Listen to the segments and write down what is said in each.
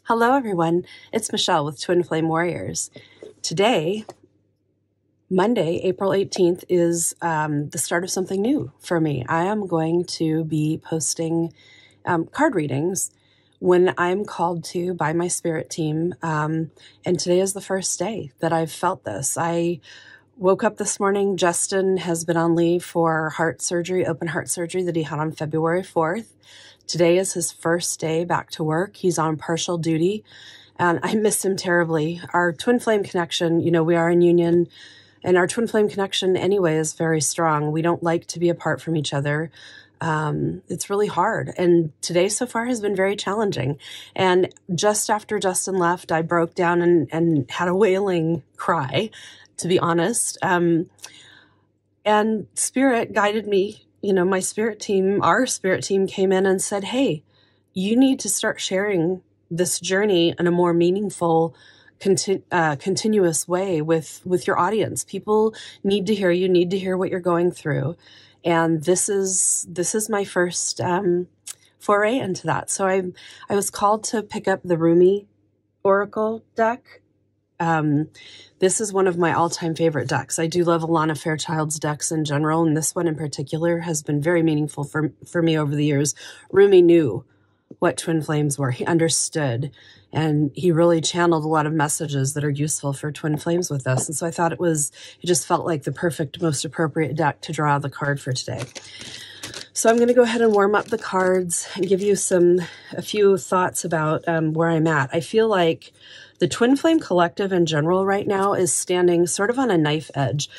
Hello, everyone. It's Michelle with Twin Flame Warriors. Today, Monday, April 18th, is the start of something new for me. I am going to be posting card readings when I'm called to by my spirit team. And today is the first day that I've felt this. I woke up this morning. Justin has been on leave for heart surgery, open heart surgery that he had on February 4th. Today is his first day back to work. He's on partial duty, and I miss him terribly. Our twin flame connection, we are in union, and our twin flame connection anyway is very strong. We don't like to be apart from each other. It's really hard. And today so far has been very challenging. And just after Justin left, I broke down and had a wailing cry, to be honest. And Spirit guided me. My spirit team, our spirit team came in and said, hey, you need to start sharing this journey in a more meaningful, continuous way with your audience. People need to hear you, need to hear what you're going through. And this is my first foray into that. So I was called to pick up the Rumi Oracle deck. This is one of my all-time favorite decks. I do love Alana Fairchild's decks in general, and this one in particular has been very meaningful for me over the years. Rumi knew what twin flames were. He understood, and he really channeled a lot of messages that are useful for twin flames with us. And so I thought it just felt like the perfect, most appropriate deck to draw the card for today. So I'm going to go ahead and warm up the cards and give you a few thoughts about where I'm at. I feel like the Twin Flame Collective in general right now is standing sort of on a knife edge.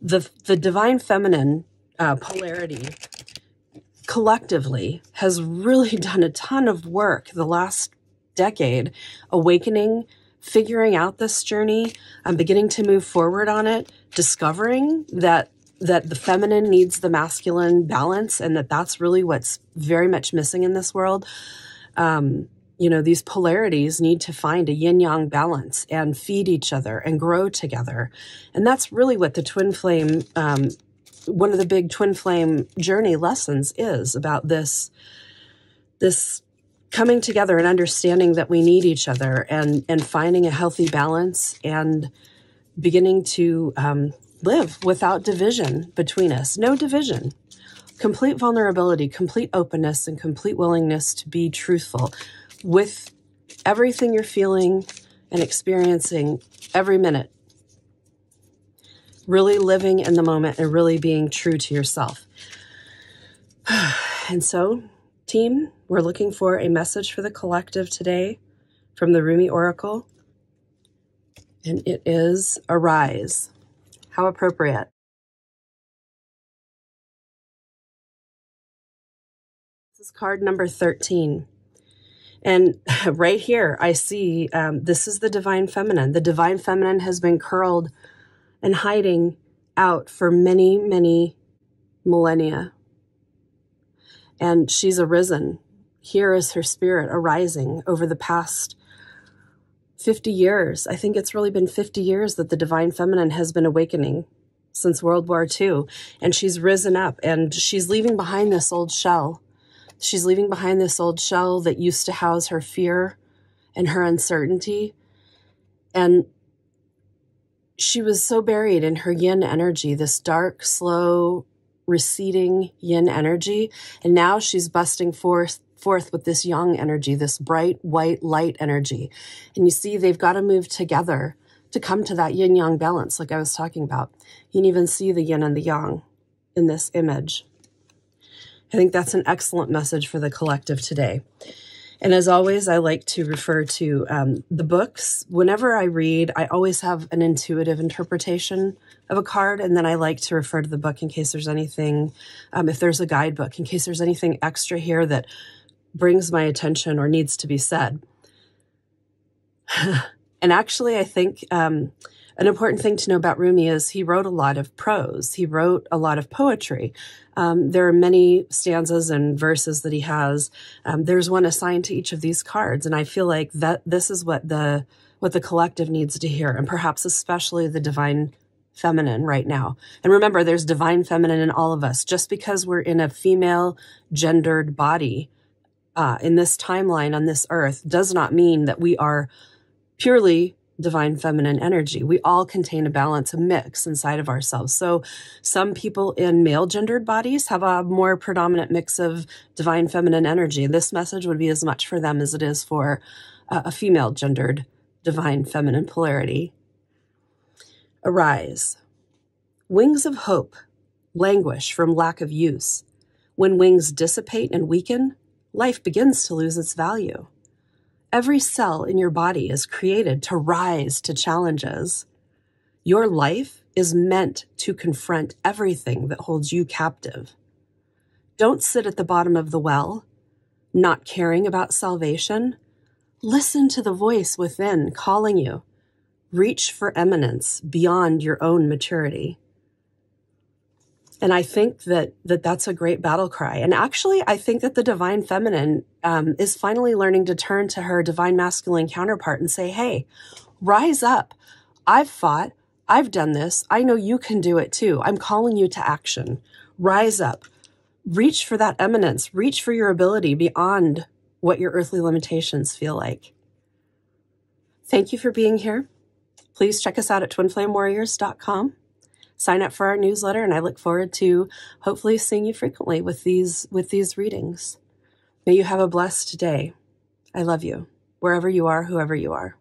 The Divine Feminine polarity collectively has really done a ton of work the last decade, awakening, figuring out this journey, beginning to move forward on it, discovering that the feminine needs the masculine balance, and that's really what's very much missing in this world. These polarities need to find a yin-yang balance and feed each other and grow together. And that's really what the twin flame, one of the big twin flame journey lessons is about this coming together and understanding that we need each other and finding a healthy balance and beginning to live without division between us. No division. Complete vulnerability, complete openness, and complete willingness to be truthful with everything you're feeling and experiencing every minute. Really living in the moment and really being true to yourself. And so, team, we're looking for a message for the collective today from the Rumi Oracle. And it is Arise. How appropriate. This is card number 13. And right here, I see this is the Divine Feminine. The Divine Feminine has been curled and hiding out for many, many millennia. And she's arisen. Here is her spirit arising over the past 50 years. I think it's really been 50 years that the Divine Feminine has been awakening since World War II. And she's risen up and she's leaving behind this old shell. She's leaving behind this old shell that used to house her fear and her uncertainty. And she was so buried in her yin energy, this dark, slow, receding yin energy. And now she's busting forth with this yang energy, this bright, white, light energy. And you see, they've got to move together to come to that yin-yang balance, like I was talking about. You can even see the yin and the yang in this image. I think that's an excellent message for the collective today. And as always, I like to refer to the books. Whenever I read, I always have an intuitive interpretation of a card, and then I like to refer to the book in case there's anything, if there's a guidebook, in case there's anything extra here that brings my attention or needs to be said. And actually, I think an important thing to know about Rumi is he wrote a lot of prose. He wrote a lot of poetry. There are many stanzas and verses that he has. There's one assigned to each of these cards. And I feel like that this is what the collective needs to hear, and perhaps especially the Divine Feminine right now. And remember, there's Divine Feminine in all of us. Just because we're in a female gendered body, in this timeline on this earth does not mean that we are purely divine feminine energy. We all contain a balance, a mix inside of ourselves. So some people in male gendered bodies have a more predominant mix of divine feminine energy. This message would be as much for them as it is for a female gendered divine feminine polarity. Arise. Wings of hope languish from lack of use. When wings dissipate and weaken, life begins to lose its value. Every cell in your body is created to rise to challenges. Your life is meant to confront everything that holds you captive. Don't sit at the bottom of the well, not caring about salvation. Listen to the voice within calling you. Reach for eminence beyond your own maturity. And I think that that's a great battle cry. And actually, I think that the divine feminine is finally learning to turn to her divine masculine counterpart and say, hey, rise up. I've fought. I've done this. I know you can do it too. I'm calling you to action. Rise up. Reach for that eminence. Reach for your ability beyond what your earthly limitations feel like. Thank you for being here. Please check us out at twinflamewarriors.com. Sign up for our newsletter, and I look forward to hopefully seeing you frequently with these readings. May you have a blessed day. I love you, wherever you are, whoever you are.